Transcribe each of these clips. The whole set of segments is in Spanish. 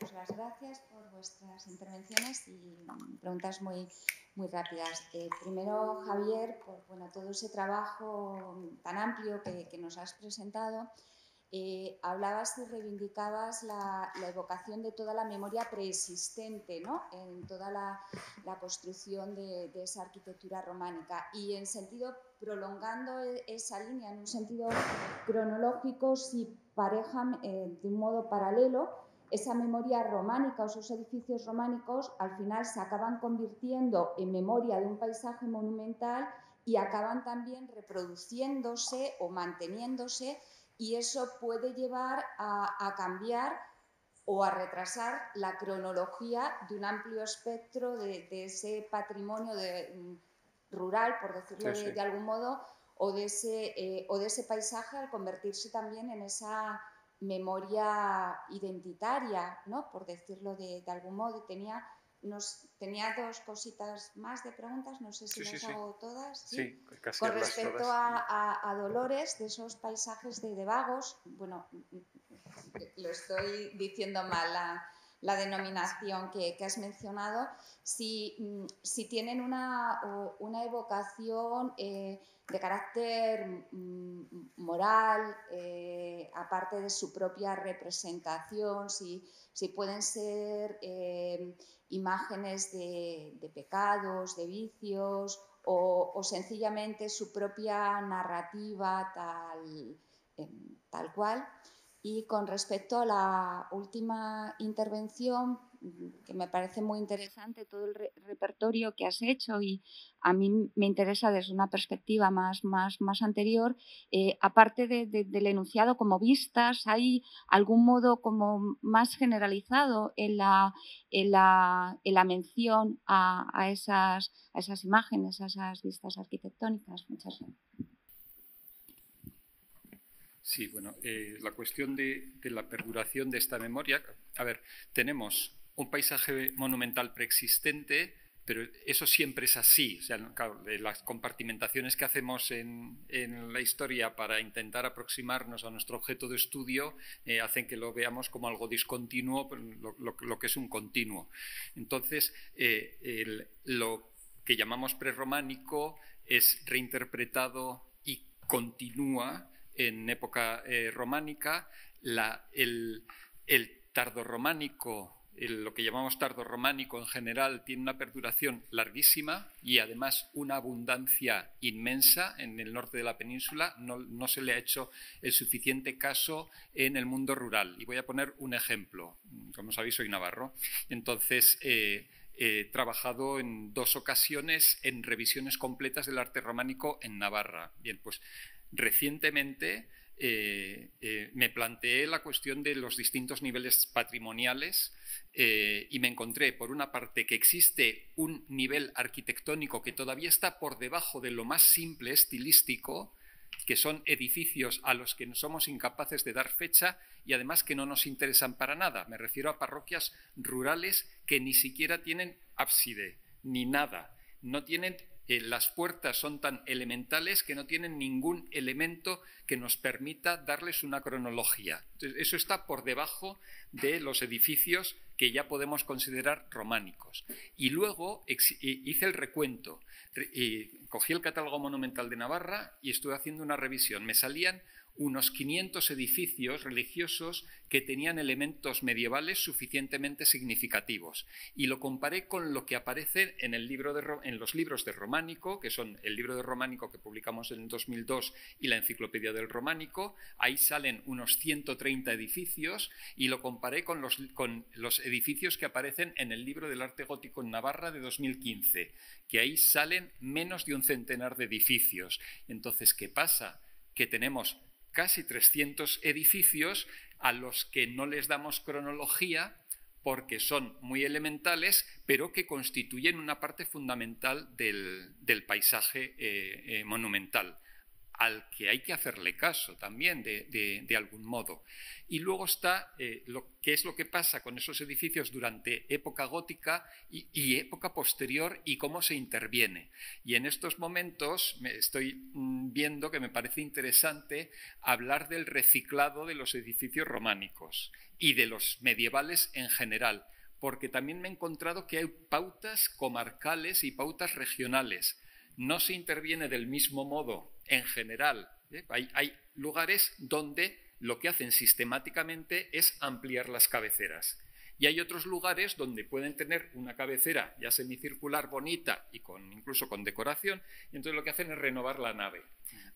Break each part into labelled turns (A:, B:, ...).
A: daros las gracias por vuestras intervenciones y preguntas muy rápidas. Primero, Javier, por todo ese trabajo tan amplio que nos has presentado. Hablabas y reivindicabas la evocación de toda la memoria preexistente, ¿no?, en toda la construcción de esa arquitectura románica. Y en sentido, prolongando esa línea en un sentido cronológico, si parejan de un modo paralelo, esa memoria románica o esos edificios románicos al final se acaban convirtiendo en memoria de un paisaje monumental y acaban también reproduciéndose o manteniéndose, y eso puede llevar a cambiar o a retrasar la cronología de un amplio espectro de ese patrimonio rural, por decirlo de algún modo, o de ese paisaje, al convertirse también en esa memoria identitaria, ¿no?, por decirlo de algún modo. Tenía dos cositas más de preguntas, no sé si las hago todas.
B: Sí, casi
A: con
B: hazlas
A: respecto
B: todas.
A: a Dolores, de esos paisajes de Vagos, bueno, lo estoy diciendo mal la denominación que has mencionado, si tienen una evocación de carácter moral, aparte de su propia representación, si pueden ser imágenes de pecados, de vicios, o sencillamente su propia narrativa tal cual. Y con respecto a la última intervención, que me parece muy interesante todo el repertorio que has hecho, y a mí me interesa desde una perspectiva más anterior, aparte del enunciado como vistas, ¿hay algún modo como más generalizado en la mención a esas imágenes, a esas vistas arquitectónicas? Muchas gracias.
B: Sí, bueno, la cuestión de la perduración de esta memoria. A ver, tenemos un paisaje monumental preexistente, pero eso siempre es así. O sea, claro, las compartimentaciones que hacemos en la historia para intentar aproximarnos a nuestro objeto de estudio hacen que lo veamos como algo discontinuo, lo que es un continuo. Entonces, lo que llamamos prerrománico es reinterpretado y continúa en época románica. El tardorrománico, lo que llamamos tardorrománico en general, tiene una perduración larguísima y además una abundancia inmensa en el norte de la península. No se le ha hecho el suficiente caso en el mundo rural. Y voy a poner un ejemplo. Como sabéis, soy navarro. Entonces, he trabajado en 2 ocasiones en revisiones completas del arte románico en Navarra. Bien, pues recientemente me planteé la cuestión de los distintos niveles patrimoniales y me encontré, por una parte, que existe un nivel arquitectónico que todavía está por debajo de lo más simple estilístico, que son edificios a los que somos incapaces de dar fecha y además que no nos interesan para nada. Me refiero a parroquias rurales que ni siquiera tienen ábside, ni nada. No tienen, las puertas son tan elementales que no tienen ningún elemento que nos permita darles una cronología. Entonces, eso está por debajo de los edificios que ya podemos considerar románicos. Y luego hice el recuento. Cogí el catálogo monumental de Navarra y estuve haciendo una revisión. Me salían unos 500 edificios religiosos que tenían elementos medievales suficientemente significativos. Y lo comparé con lo que aparece en los libros de Románico, que son el libro de Románico que publicamos en el 2002 y la Enciclopedia del Románico. Ahí salen unos 130 edificios, y lo comparé con los edificios que aparecen en el libro del arte gótico en Navarra de 2015, que ahí salen menos de un centenar de edificios. Entonces, ¿qué pasa? Que tenemos casi 300 edificios a los que no les damos cronología porque son muy elementales, pero que constituyen una parte fundamental del paisaje monumental. al que hay que hacerle caso también de algún modo. Y luego está qué es lo que pasa con esos edificios durante época gótica y época posterior y cómo se interviene. Y en estos momentos me estoy viendo que me parece interesante hablar del reciclado de los edificios románicos y de los medievales en general, porque también me he encontrado que hay pautas comarcales y pautas regionales. No se interviene del mismo modo en general. Hay lugares donde lo que hacen sistemáticamente es ampliar las cabeceras. Y hay otros lugares donde pueden tener una cabecera ya semicircular bonita y incluso con decoración, y entonces lo que hacen es renovar la nave.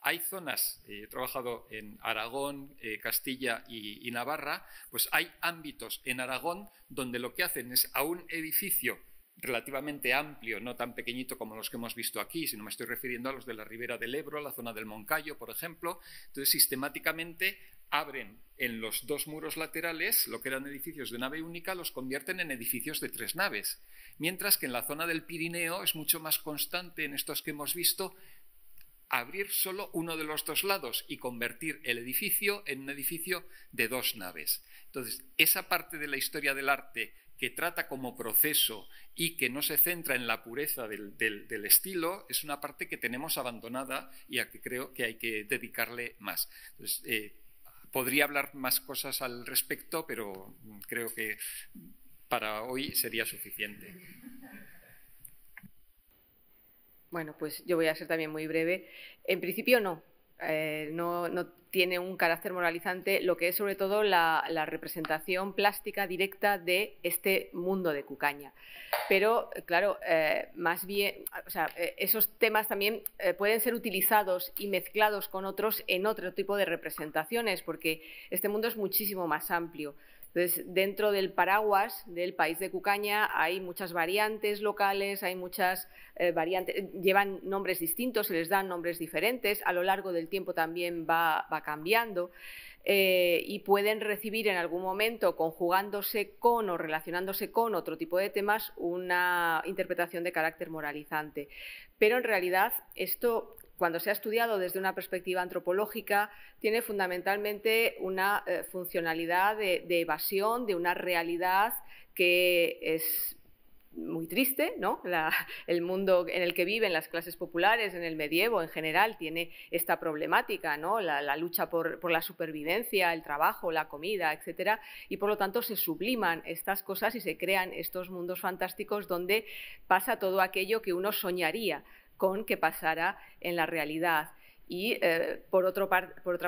B: Hay zonas, he trabajado en Aragón, Castilla y Navarra, pues hay ámbitos en Aragón donde lo que hacen es a un edificio relativamente amplio, no tan pequeñito como los que hemos visto aquí, sino me estoy refiriendo a los de la Ribera del Ebro, la zona del Moncayo, por ejemplo. Entonces, sistemáticamente abren en los dos muros laterales lo que eran edificios de nave única, los convierten en edificios de 3 naves. Mientras que en la zona del Pirineo es mucho más constante en estos que hemos visto abrir solo uno de los 2 lados y convertir el edificio en un edificio de 2 naves. Entonces, esa parte de la historia del arte que trata como proceso y que no se centra en la pureza del estilo, es una parte que tenemos abandonada y a que creo que hay que dedicarle más. Entonces, podría hablar más cosas al respecto, pero creo que para hoy sería suficiente.
C: Bueno, pues yo voy a ser también muy breve. En principio no tiene un carácter moralizante, lo que es sobre todo la representación plástica directa de este mundo de Cucaña. Pero, claro, más bien, o sea, esos temas también pueden ser utilizados y mezclados con otros en otro tipo de representaciones, porque este mundo es muchísimo más amplio. Entonces, dentro del paraguas del país de Cucaña hay muchas variantes locales, hay muchas variantes, llevan nombres distintos, se les dan nombres diferentes, a lo largo del tiempo también va cambiando y pueden recibir en algún momento, conjugándose con o relacionándose con otro tipo de temas, una interpretación de carácter moralizante. Pero en realidad esto, cuando se ha estudiado desde una perspectiva antropológica, tiene fundamentalmente una funcionalidad de evasión de una realidad que es muy triste, ¿no? El mundo en el que viven las clases populares en el medievo en general tiene esta problemática, ¿no? La lucha por la supervivencia, el trabajo, la comida, etcétera, y por lo tanto se subliman estas cosas y se crean estos mundos fantásticos donde pasa todo aquello que uno soñaría con que pasara en la realidad. Y por otra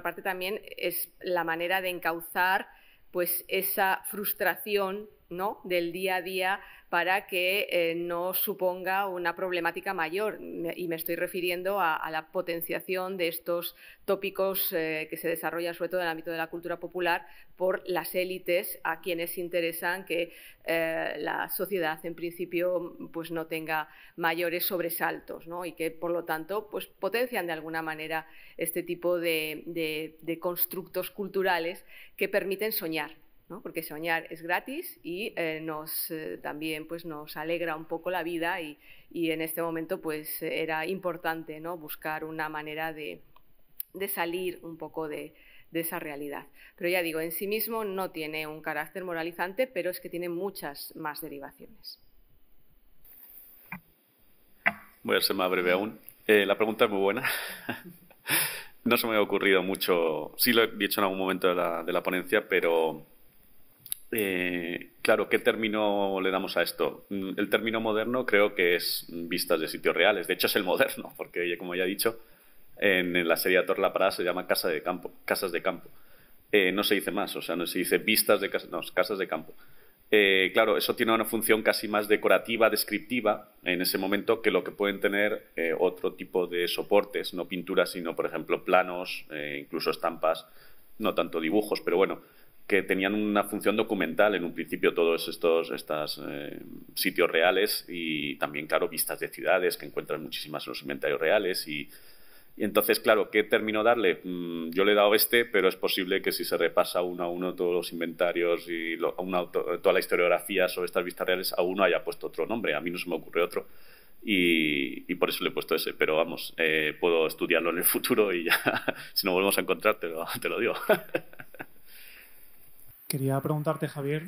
C: parte también es la manera de encauzar pues esa frustración, ¿no?, del día a día para que no suponga una problemática mayor. Y me estoy refiriendo a la potenciación de estos tópicos que se desarrollan sobre todo en el ámbito de la cultura popular por las élites, a quienes interesan que la sociedad en principio pues no tenga mayores sobresaltos, ¿no?, y que por lo tanto pues potencian de alguna manera este tipo de constructos culturales que permiten soñar, ¿no? Porque soñar es gratis y también pues, nos alegra un poco la vida y en este momento pues, era importante, ¿no?, buscar una manera de salir un poco de esa realidad. Pero ya digo, en sí mismo no tiene un carácter moralizante, pero es que tiene muchas más derivaciones.
D: Voy a ser más breve aún. La pregunta es muy buena. No se me ha ocurrido mucho, sí lo he dicho en algún momento de la ponencia, pero claro, ¿qué término le damos a esto? El término moderno creo que es vistas de sitios reales. De hecho, es el moderno, porque, como ya he dicho, en la serie Torre La Parada se llama casas de campo. No se dice más, o sea, no se dice vistas de casas, no, casas de campo. Claro, eso tiene una función casi más decorativa, descriptiva, en ese momento, que lo que pueden tener otro tipo de soportes, no pinturas, sino, por ejemplo, planos, incluso estampas, no tanto dibujos, pero bueno, que tenían una función documental en un principio todos estos sitios reales y también, claro, vistas de ciudades que encuentran muchísimas en los inventarios reales y entonces, claro, ¿qué término darle? Yo le he dado pero es posible que si se repasa uno a uno todos los inventarios y toda la historiografía sobre estas vistas reales, a uno haya puesto otro nombre. A mí no se me ocurre otro. y por eso le he puesto ese. Pero vamos, puedo estudiarlo en el futuro y ya, si nos volvemos a encontrar, te lo digo.
E: Quería preguntarte, Javier,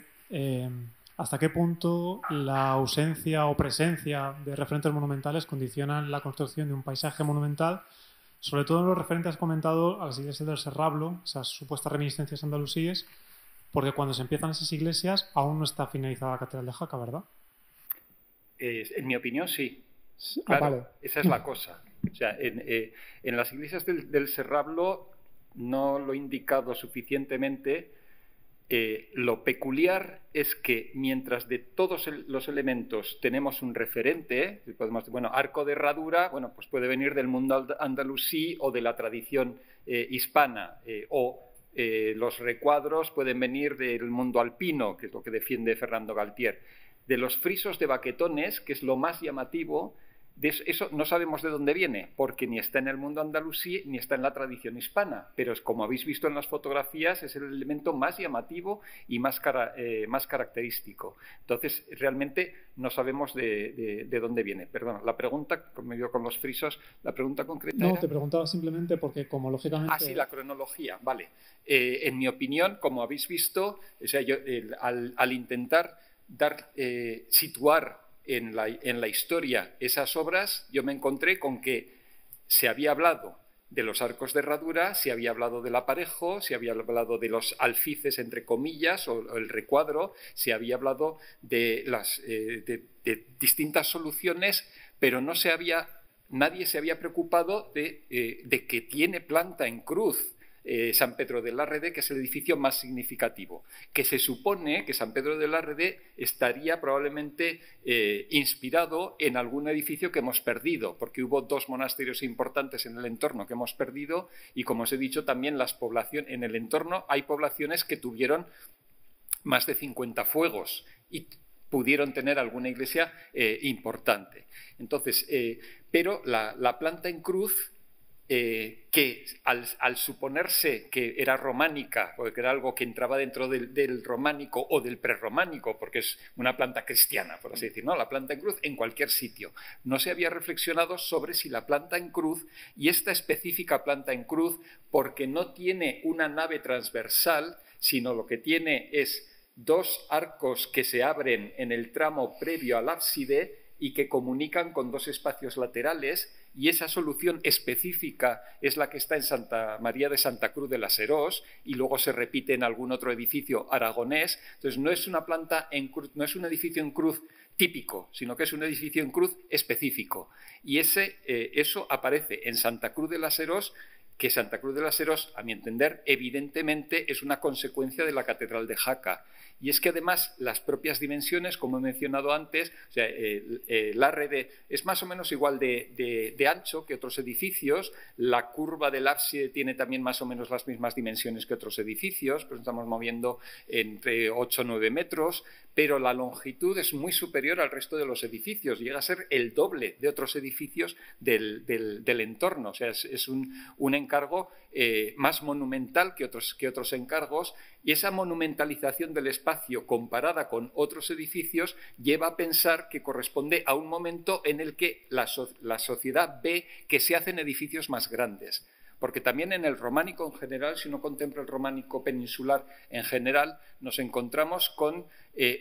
E: ¿hasta qué punto la ausencia o presencia de referentes monumentales condicionan la construcción de un paisaje monumental? Sobre todo en lo referente, has comentado a las iglesias del Serrablo, esas supuestas reminiscencias andalusíes, porque cuando se empiezan esas iglesias aún no está finalizada la Catedral de Jaca, ¿verdad?
B: En mi opinión, sí. Claro,
E: vale.
B: Esa es la cosa. O sea, en las iglesias del Serrablo no lo he indicado suficientemente. Lo peculiar es que mientras de todos los elementos tenemos un referente, bueno, arco de herradura, bueno, pues puede venir del mundo andalusí o de la tradición hispana, los recuadros pueden venir del mundo alpino, que es lo que defiende Fernando Galtier. De los frisos de baquetones, que es lo más llamativo, de eso no sabemos de dónde viene, porque ni está en el mundo andalusí ni está en la tradición hispana, pero como habéis visto en las fotografías es el elemento más llamativo y más característico. Entonces, realmente no sabemos de dónde viene. Perdón, la pregunta, como yo con los frisos, la pregunta concreta
E: No,
B: era...
E: te preguntaba simplemente porque como lógicamente...
B: Ah, sí, la cronología, vale. En mi opinión, como habéis visto, o sea, yo, al intentar situar en la historia esas obras, yo me encontré con que se había hablado de los arcos de herradura, se había hablado del aparejo, se había hablado de los alfices, entre comillas, o el recuadro, se había hablado de distintas soluciones, pero nadie se había preocupado de que tiene planta en cruz. San Pedro de Lárrede, que es el edificio más significativo, que se supone que San Pedro de Lárrede estaría probablemente inspirado en algún edificio que hemos perdido, porque hubo 2 monasterios importantes en el entorno que hemos perdido y, como os he dicho, también en el entorno hay poblaciones que tuvieron más de 50 fuegos y pudieron tener alguna iglesia importante. Entonces, pero la planta en cruz, que al suponerse que era románica, o que era algo que entraba dentro del románico o del prerrománico, porque es una planta cristiana, por así decir, ¿no? La planta en cruz en cualquier sitio. No se había reflexionado sobre si la planta en cruz, y esta específica planta en cruz, porque no tiene una nave transversal, sino lo que tiene es 2 arcos que se abren en el tramo previo al ábside y que comunican con 2 espacios laterales, y esa solución específica es la que está en Santa María de Santa Cruz de las Herós y luego se repite en algún otro edificio aragonés. Entonces no es una planta en cruz, no es un edificio en cruz típico, sino que es un edificio en cruz específico. Y eso aparece en Santa Cruz de las Herós, que Santa Cruz de las Herós, a mi entender, evidentemente es una consecuencia de la Catedral de Jaca. Y es que además las propias dimensiones, como he mencionado antes, o sea, Lárrede es más o menos igual de ancho que otros edificios, la curva del ábside tiene también más o menos las mismas dimensiones que otros edificios, pues estamos moviendo entre 8 o 9 metros, pero la longitud es muy superior al resto de los edificios, llega a ser el doble de otros edificios del entorno, o sea, es un encargo más monumental que otros encargos, y esa monumentalización del espacio comparada con otros edificios lleva a pensar que corresponde a un momento en el que la sociedad ve que se hacen edificios más grandes. Porque también en el románico en general, si uno contempla el románico peninsular en general, nos encontramos con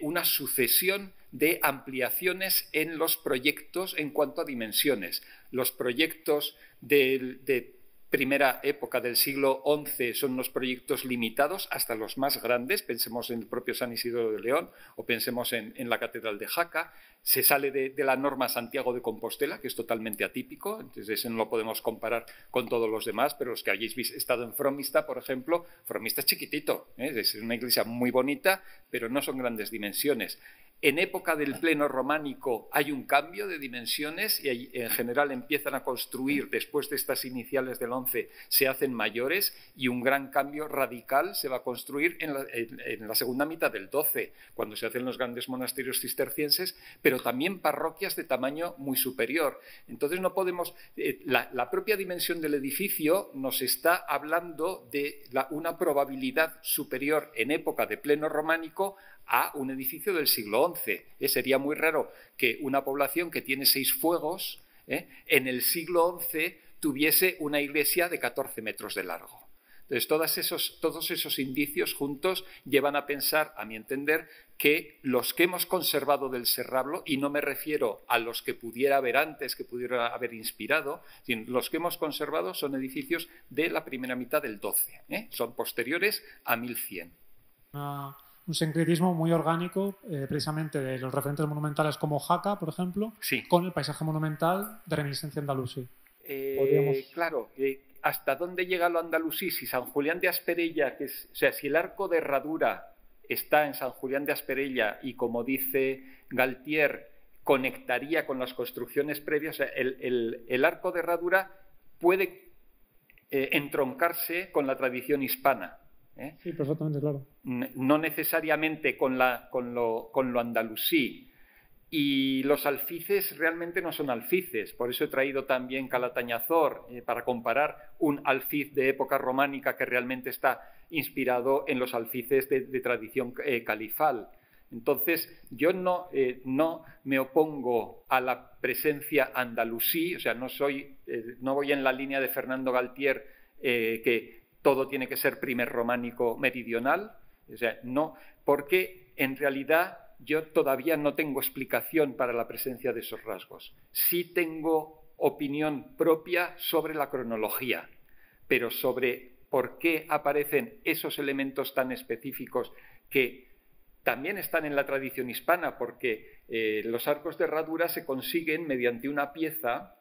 B: una sucesión de ampliaciones en los proyectos en cuanto a dimensiones. Los proyectos de primera época del siglo XI son unos proyectos limitados hasta los más grandes, pensemos en el propio San Isidro de León o pensemos en la Catedral de Jaca. Se sale de la norma Santiago de Compostela, que es totalmente atípico, entonces eso no lo podemos comparar con todos los demás, pero los que hayáis estado en Fromista, por ejemplo, Fromista es chiquitito, es una iglesia muy bonita, pero no son grandes dimensiones. En época del pleno románico hay un cambio de dimensiones y en general empiezan a construir, después de estas iniciales del siglo XI se hacen mayores y un gran cambio radical se va a construir en la segunda mitad del XII, cuando se hacen los grandes monasterios cistercienses, pero también parroquias de tamaño muy superior. Entonces no podemos... la propia dimensión del edificio nos está hablando de una probabilidad superior en época de pleno románico a un edificio del siglo XI. Sería muy raro que una población que tiene 6 fuegos en el siglo XI tuviese una iglesia de 14 metros de largo. Entonces, todos esos indicios juntos llevan a pensar, a mi entender, que los que hemos conservado del Serrablo, y no me refiero a los que pudiera haber antes, que pudiera haber inspirado, sino los que hemos conservado son edificios de la primera mitad del XII, son posteriores a 1100.
E: Un sincretismo muy orgánico, precisamente de los referentes monumentales como Jaca, por ejemplo,
B: sí,
E: con el paisaje monumental de reminiscencia andalusí.
B: Claro, ¿hasta dónde llega lo andalusí? Si San Julián de Asperella, si el arco de herradura está en San Julián de Asperella y, como dice Galtier, conectaría con las construcciones previas, el arco de herradura puede entroncarse con la tradición hispana.
E: Sí, perfectamente, claro.
B: No necesariamente con lo andalusí. Y los alfices realmente no son alfices, por eso he traído también Calatañazor, para comparar un alfiz de época románica que realmente está inspirado en los alfices de tradición califal. Entonces, yo no me opongo a la presencia andalusí, o sea, no voy en la línea de Fernando Galtier, que todo tiene que ser primer románico meridional, o sea, no, porque en realidad yo todavía no tengo explicación para la presencia de esos rasgos. Sí tengo opinión propia sobre la cronología, pero sobre por qué aparecen esos elementos tan específicos que también están en la tradición hispana, porque los arcos de herradura se consiguen mediante una pieza.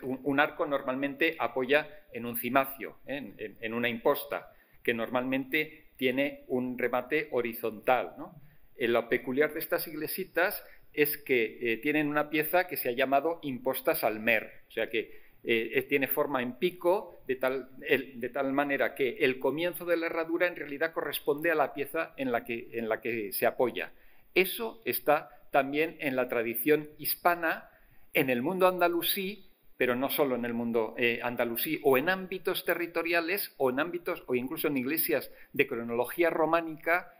B: Un arco normalmente apoya en un cimacio, en una imposta, que normalmente tiene un remate horizontal, ¿no? Lo peculiar de estas iglesitas es que tienen una pieza que se ha llamado imposta salmer, o sea que tiene forma en pico, de tal manera que el comienzo de la herradura en realidad corresponde a la pieza en la que se apoya. Eso está también en la tradición hispana, en el mundo andalusí, pero no solo en el mundo andalusí, o en ámbitos territoriales, o en ámbitos, o incluso en iglesias de cronología románica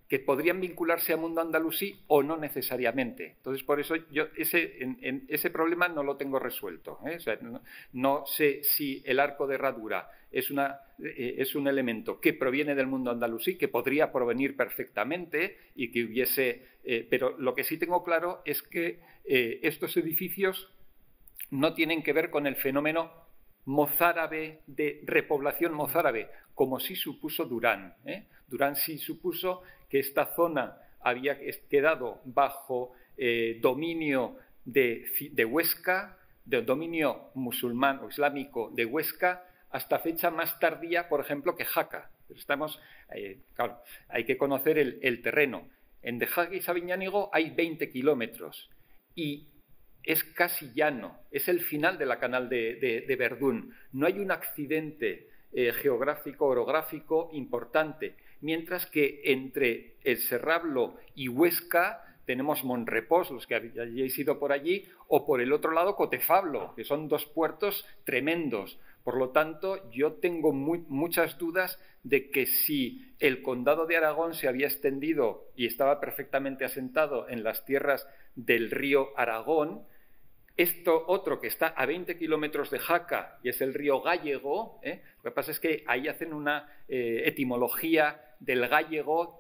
B: que podrían vincularse al mundo andalusí o no necesariamente. Entonces, por eso yo ese problema no lo tengo resuelto, O sea, no sé si el arco de herradura es un elemento que proviene del mundo andalusí, que podría provenir perfectamente y que hubiese... pero lo que sí tengo claro es que estos edificios no tienen que ver con el fenómeno mozárabe, de repoblación mozárabe, como sí supuso Durán. Durán sí supuso que esta zona había quedado bajo dominio de Huesca, de dominio musulmán o islámico de Huesca, hasta fecha más tardía, por ejemplo, que Jaca. Pero claro, hay que conocer el terreno. En de Jaca y Sabiñánigo hay 20 kilómetros y es casi llano, es el final de la canal de Verdún. No hay un accidente geográfico, orográfico importante, mientras que entre el Serrablo y Huesca tenemos Monrepós, los que hayáis ido por allí, o por el otro lado Cotefablo, que son 2 puertos tremendos. Por lo tanto, yo tengo muchas dudas de que si el condado de Aragón se había extendido y estaba perfectamente asentado en las tierras del río Aragón, esto otro que está a 20 kilómetros de Jaca y es el río Gállego, lo que pasa es que ahí hacen una etimología del gallego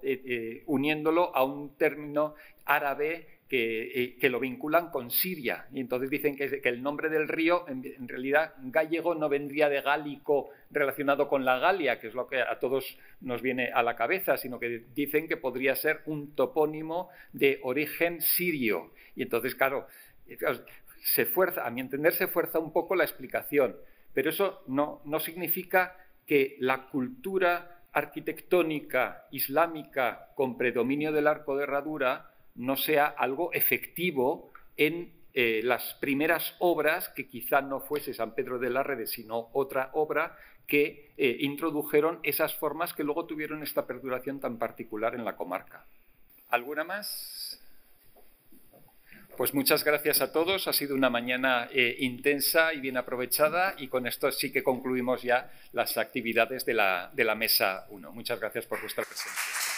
B: uniéndolo a un término árabe que lo vinculan con Siria. Y entonces dicen que el nombre del río, en realidad gallego no vendría de gálico relacionado con la Galia, que es lo que a todos nos viene a la cabeza, sino que dicen que podría ser un topónimo de origen sirio. Y entonces, claro, a mi entender se fuerza un poco la explicación, pero eso no significa que la cultura arquitectónica islámica con predominio del arco de herradura no sea algo efectivo en las primeras obras, que quizá no fuese San Pedro de la Rede, sino otra obra, que introdujeron esas formas que luego tuvieron esta perduración tan particular en la comarca. ¿Alguna más? Pues muchas gracias a todos. Ha sido una mañana intensa y bien aprovechada, y con esto sí que concluimos ya las actividades de la Mesa 1. Muchas gracias por vuestra presencia.